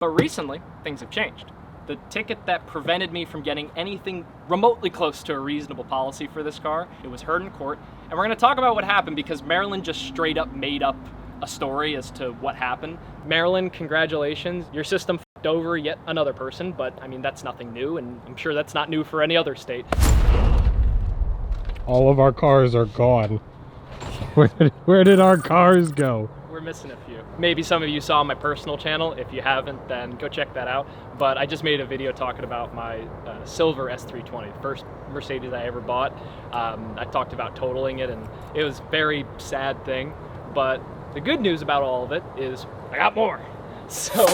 But recently, things have changed. The ticket that prevented me from getting anything remotely close to a reasonable policy for this car, it was heard in court, and we're going to talk about what happened because Maryland just straight up made up a story as to what happened. Maryland, congratulations, your system f***ed over yet another person, but I mean, that's nothing new, and I'm sure that's not new for any other state. All of our cars are gone. Where did our cars go? We're missing a few. Maybe some of you saw my personal channel. If you haven't, then go check that out. But I just made a video talking about my silver S320, the first Mercedes I ever bought. I talked about totaling it, and it was a very sad thing. But the good news about all of it is I got more. So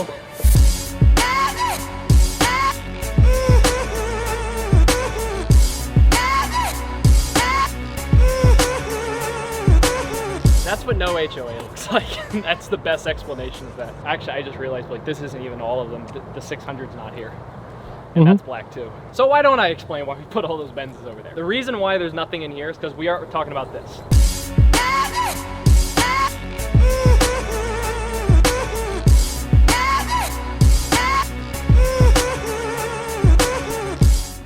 that's what no HOA looks like. That's the best explanation of that. Actually, I just realized, like, this isn't even all of them. The 600's not here. And that's black too. So why don't I explain why we put all those Benzes over there? The reason why there's nothing in here is because we are talking about this.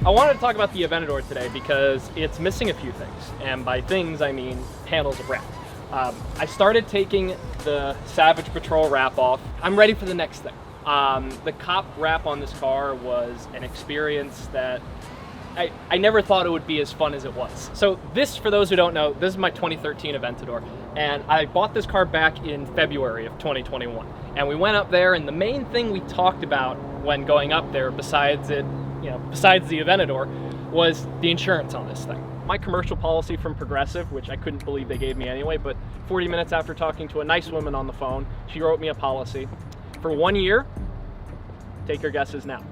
I wanted to talk about the Aventador today because it's missing a few things. And by things, I mean handles of wrap. I started taking the Savage Patrol wrap off. I'm ready for the next thing. The cop wrap on this car was an experience that I never thought it would be as fun as it was. So this, for those who don't know, this is my 2013 Aventador, and I bought this car back in February of 2021. And we went up there, and the main thing we talked about when going up there, besides the Aventador, was the insurance on this thing. My commercial policy from Progressive, which I couldn't believe they gave me anyway, but 40 minutes after talking to a nice woman on the phone, she wrote me a policy for 1 year. Take your guesses now.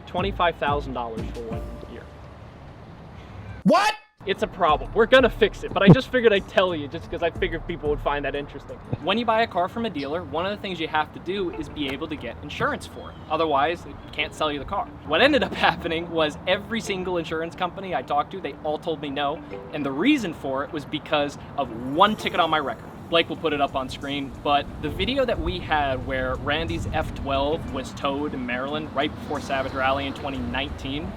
$25,000 for 1 year. What? It's a problem. We're gonna fix it, but I just figured I'd tell you just because I figured people would find that interesting. When you buy a car from a dealer, one of the things you have to do is be able to get insurance for it. Otherwise, they can't sell you the car. What ended up happening was every single insurance company I talked to, they all told me no, and the reason for it was because of one ticket on my record. Blake will put it up on screen, but the video that we had where Randy's F12 was towed in Maryland right before Savage Rally in 2019,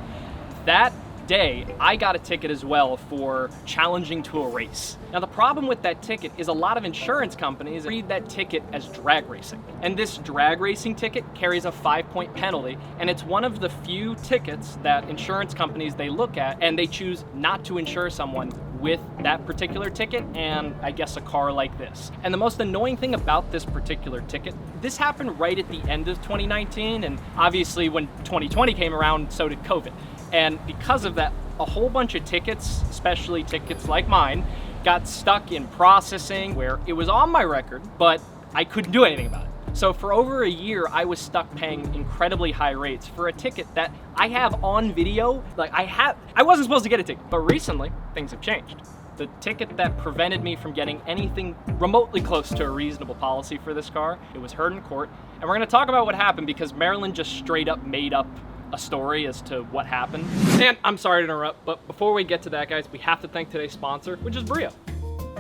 that day, I got a ticket as well for challenging to a race. Now the problem with that ticket is a lot of insurance companies read that ticket as drag racing. And this drag racing ticket carries a 5-point penalty, and it's one of the few tickets that insurance companies they look at and they choose not to insure someone with that particular ticket and I guess a car like this. And the most annoying thing about this particular ticket, this happened right at the end of 2019, and obviously when 2020 came around, so did COVID. And because of that, a whole bunch of tickets, especially tickets like mine, got stuck in processing where it was on my record, but I couldn't do anything about it. So for over a year, I was stuck paying incredibly high rates for a ticket that I have on video. Like I wasn't supposed to get a ticket, but recently things have changed. The ticket that prevented me from getting anything remotely close to a reasonable policy for this car, it was heard in court. And we're gonna talk about what happened because Maryland just straight up made up a story as to what happened. And I'm sorry to interrupt, but before we get to that, guys, we have to thank today's sponsor, which is Brio.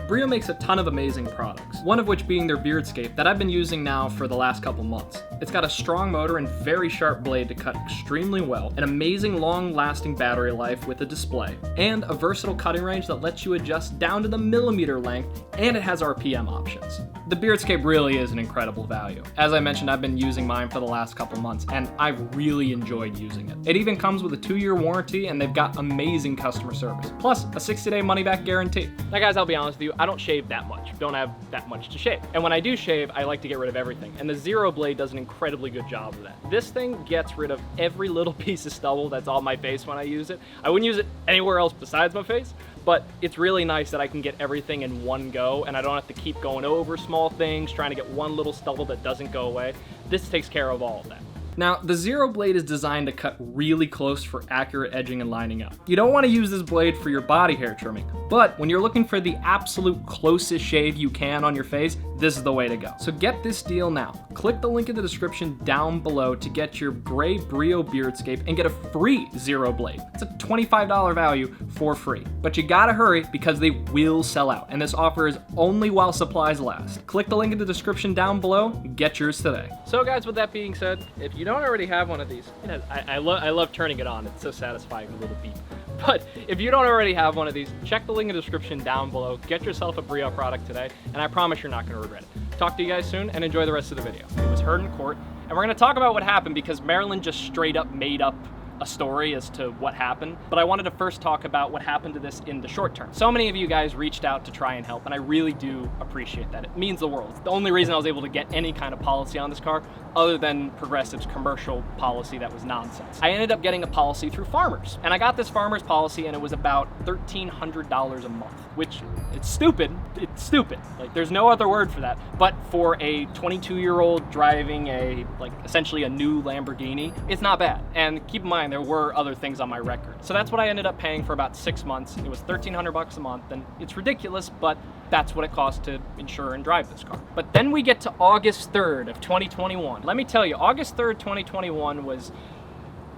Brio makes a ton of amazing products, one of which being their Beardscape that I've been using now for the last couple months. It's got a strong motor and very sharp blade to cut extremely well, an amazing long-lasting battery life with a display, and a versatile cutting range that lets you adjust down to the millimeter length, and it has RPM options. The Beardscape really is an incredible value. As I mentioned, I've been using mine for the last couple months, and I've really enjoyed using it. It even comes with a 2-year warranty, and they've got amazing customer service, plus a 60-day money-back guarantee. Now guys, I'll be honest with you, I don't shave that much. Don't have that much to shave. And when I do shave, I like to get rid of everything. And the Zero Blade does an incredibly good job of that. This thing gets rid of every little piece of stubble that's on my face when I use it. I wouldn't use it anywhere else besides my face, but it's really nice that I can get everything in one go and I don't have to keep going over small things, trying to get one little stubble that doesn't go away. This takes care of all of that. Now, the Zero Blade is designed to cut really close for accurate edging and lining up. You don't want to use this blade for your body hair trimming, but when you're looking for the absolute closest shave you can on your face, this is the way to go. So get this deal now. Click the link in the description down below to get your gray Brio Beardscape and get a free Zero Blade. It's a $25 value for free. But you gotta hurry because they will sell out, and this offer is only while supplies last. Click the link in the description down below, get yours today. So guys, with that being said, if you don't already have one of these, I love turning it on. It's so satisfying, the little beep. But if you don't already have one of these, check the link in the description down below. Get yourself a Brio product today, and I promise you're not going to regret it. Talk to you guys soon, and enjoy the rest of the video. It was heard in court, and we're going to talk about what happened because Maryland just straight up made up a story as to what happened, but I wanted to first talk about what happened to this in the short term. So many of you guys reached out to try and help, and I really do appreciate that. It means the world. It's the only reason I was able to get any kind of policy on this car other than Progressive's commercial policy that was nonsense. I ended up getting a policy through Farmers, and I got this Farmers policy, and it was about $1,300 a month, which it's stupid. It's stupid. Like, there's no other word for that. But for a 22-year-old driving essentially a new Lamborghini, it's not bad. And keep in mind, there were other things on my record. So that's what I ended up paying for about 6 months. It was $1,300 a month, and it's ridiculous, but that's what it costs to insure and drive this car. But then we get to August 3rd of 2021. Let me tell you, August 3rd, 2021 was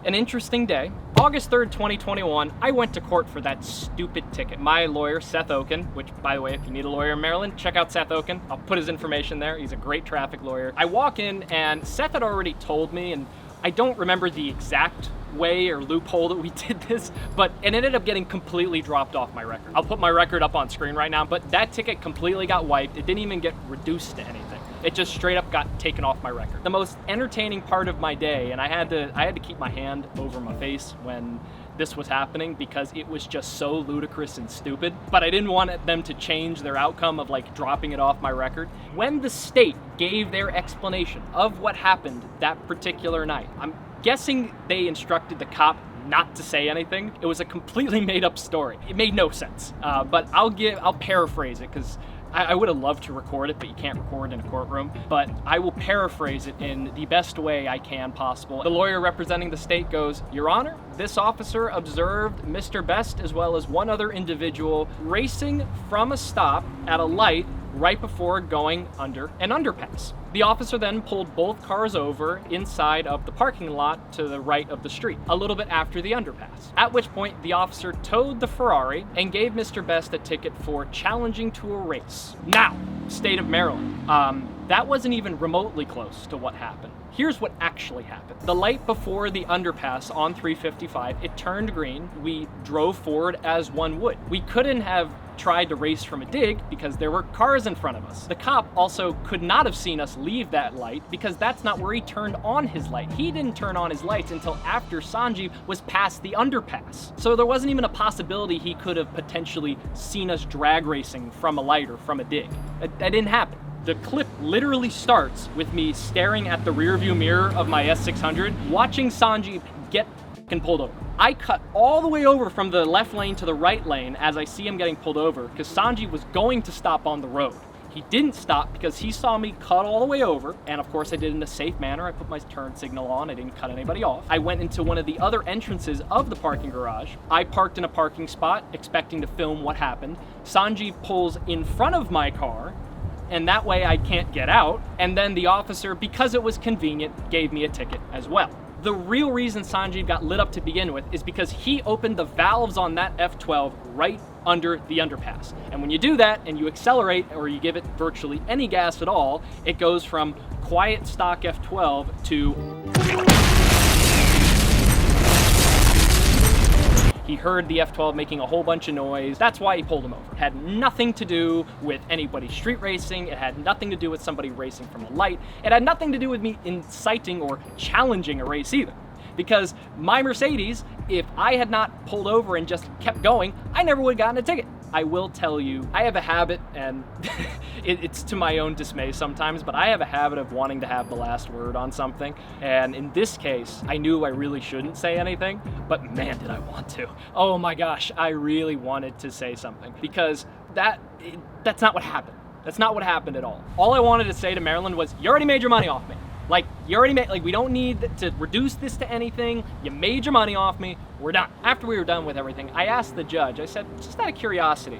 an interesting day. August 3rd, 2021, I went to court for that stupid ticket. My lawyer, Seth Okin, which, by the way, if you need a lawyer in Maryland, check out Seth Okin. I'll put his information there. He's a great traffic lawyer. I walk in, and Seth had already told me, and I don't remember the exact way or loophole that we did this, but it ended up getting completely dropped off my record. I'll put my record up on screen right now, but that ticket completely got wiped. It didn't even get reduced to anything. It just straight up got taken off my record. The most entertaining part of my day, and I had to keep my hand over my face when this was happening because it was just so ludicrous and stupid, but I didn't want them to change their outcome of like dropping it off my record. When the state gave their explanation of what happened that particular night, I'm guessing they instructed the cop not to say anything. It was a completely made up story. It made no sense, but I'll paraphrase it because I would have loved to record it, but you can't record in a courtroom. But I will paraphrase it in the best way I can possible. The lawyer representing the state goes, "Your Honor, this officer observed Mr. Best as well as one other individual racing from a stop at a light right before going under an underpass. The officer then pulled both cars over inside of the parking lot to the right of the street, a little bit after the underpass, at which point the officer towed the Ferrari and gave Mr. Best a ticket for challenging to a race." Now, state of Maryland, that wasn't even remotely close to what happened. Here's what actually happened. The light before the underpass on 355, it turned green. We drove forward as one would. We couldn't have tried to race from a dig because there were cars in front of us. The cop also could not have seen us leave that light because that's not where he turned on his light. He didn't turn on his lights until after Sanjeev was past the underpass. So there wasn't even a possibility he could have potentially seen us drag racing from a light or from a dig. That didn't happen. The clip literally starts with me staring at the rearview mirror of my S600, watching Sanjeev get pulled over. I cut all the way over from the left lane to the right lane as I see him getting pulled over because Sanjeev was going to stop on the road. He didn't stop because he saw me cut all the way over, and of course I did it in a safe manner. I put my turn signal on, I didn't cut anybody off. I went into one of the other entrances of the parking garage. I parked in a parking spot expecting to film what happened. Sanjeev pulls in front of my car, and that way I can't get out, and then the officer, because it was convenient, gave me a ticket as well. The real reason Sanjeev got lit up to begin with is because he opened the valves on that F12 right under the underpass. And when you do that and you accelerate or you give it virtually any gas at all, it goes from quiet stock F12 to... He heard the F12 making a whole bunch of noise. That's why he pulled him over. It had nothing to do with anybody street racing. It had nothing to do with somebody racing from a light. It had nothing to do with me inciting or challenging a race either. Because my Mercedes, if I had not pulled over and just kept going, I never would have gotten a ticket. I will tell you, I have a habit, and it's to my own dismay sometimes, but I have a habit of wanting to have the last word on something. And in this case, I knew I really shouldn't say anything, but man, did I want to. Oh my gosh, I really wanted to say something because that's not what happened. That's not what happened at all. All I wanted to say to Maryland was, you already made your money off me. Like, you already made, like, we don't need to reduce this to anything. You made your money off me. We're done. After we were done with everything, I asked the judge, I said, just out of curiosity,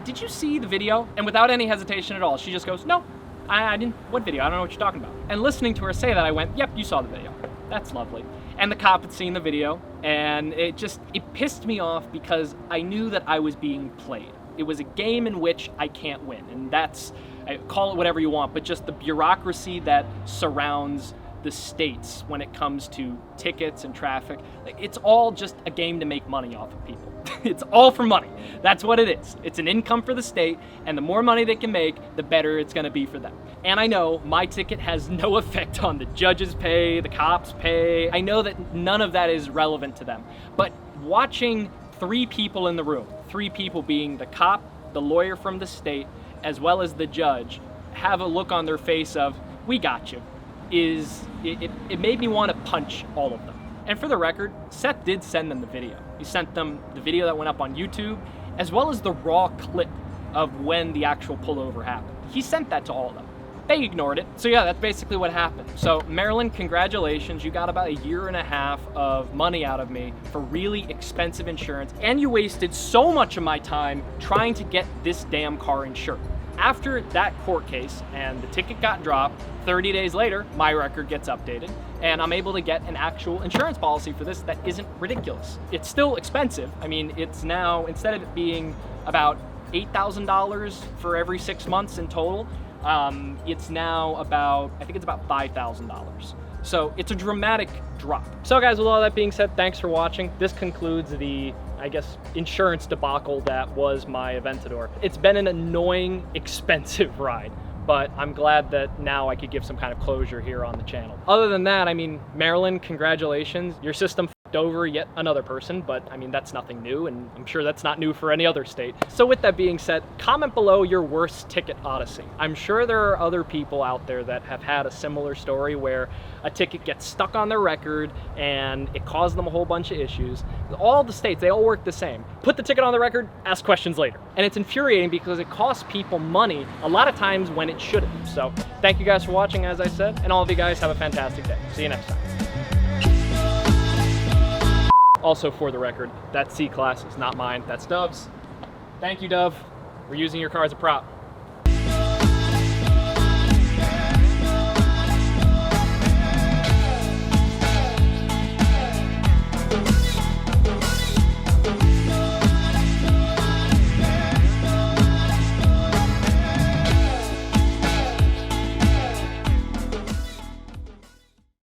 did you see the video? And without any hesitation at all, she just goes, no, I didn't, what video? I don't know what you're talking about. And listening to her say that, I went, yep, you saw the video. That's lovely. And the cop had seen the video, and it pissed me off because I knew that I was being played. It was a game in which I can't win, and that's, call it whatever you want, but just the bureaucracy that surrounds the states when it comes to tickets and traffic. It's all just a game to make money off of people. It's all for money. That's what it is. It's an income for the state, and the more money they can make, the better it's gonna be for them. And I know my ticket has no effect on the judges' pay, the cops' pay. I know that none of that is relevant to them. But watching 3 people in the room, 3 people being the cop, the lawyer from the state, as well as the judge, have a look on their face of, we got you, it made me want to punch all of them. And for the record, Seth did send them the video. He sent them the video that went up on YouTube, as well as the raw clip of when the actual pullover happened. He sent that to all of them. They ignored it. So yeah, that's basically what happened. So Marilyn, congratulations. You got about 1.5 years of money out of me for really expensive insurance, and you wasted so much of my time trying to get this damn car insured. After that court case and the ticket got dropped, 30 days later, my record gets updated and I'm able to get an actual insurance policy for this that isn't ridiculous. It's still expensive. I mean, it's now, instead of it being about $8,000 for every 6 months in total, it's now about, I think it's about $5,000. So it's a dramatic drop. So guys, with all that being said, thanks for watching. This concludes the, I guess, insurance debacle that was my Aventador. It's been an annoying, expensive ride, but I'm glad that now I could give some kind of closure here on the channel. Other than that, I mean, Marilyn, congratulations. Your system f***ed over yet another person, but I mean, that's nothing new, and I'm sure that's not new for any other state. So with that being said, comment below your worst ticket odyssey. I'm sure there are other people out there that have had a similar story where a ticket gets stuck on their record and it caused them a whole bunch of issues. All the states, they all work the same. Put the ticket on the record, ask questions later. And it's infuriating because it costs people money a lot of times when it shouldn't. So thank you guys for watching, as I said, and all of you guys have a fantastic day. See you next time. Also, for the record, that C-Class is not mine, that's Dove's. Thank you, Dove. We're using your car as a prop.